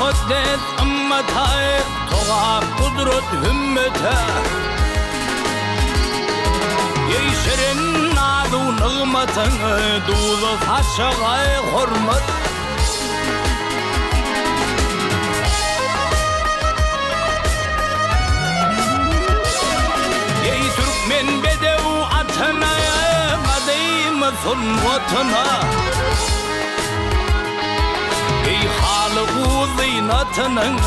Muaddet ümmete Toğa kudret hümmete Yeşerin adu nığmetin Dulu faşıgay hurmet Yey Türkmen bedev atına Kadeymesin vatına Ey halı uzinatının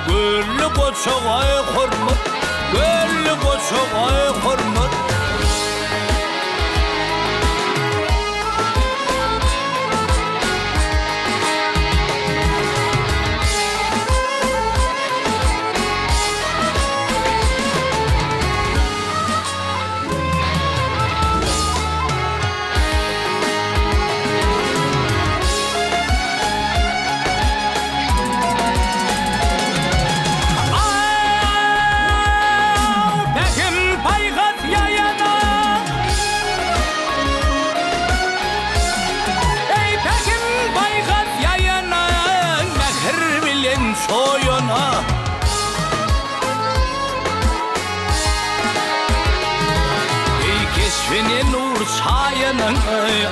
Güllü koçağay hurmet Güllü koçağay hurmet Soyuna Ey keşfini nur sayının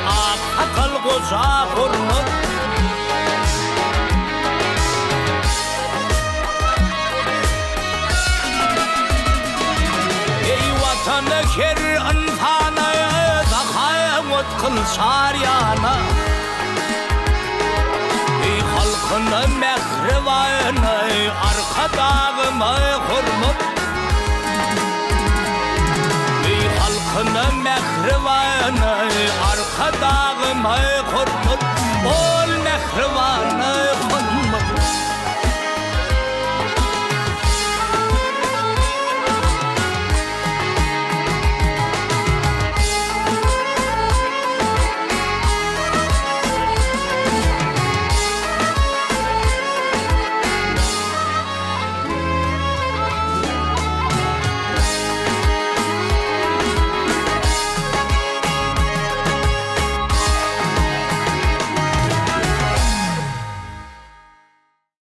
Ak akıl koca hurmet Ey vatanı ker insanı Zahayet kıl sariyana Halkını mehrivanı arka dağıma hurmet Ey halkını mehrivanı arka dağıma hurmet Ol mehrivanı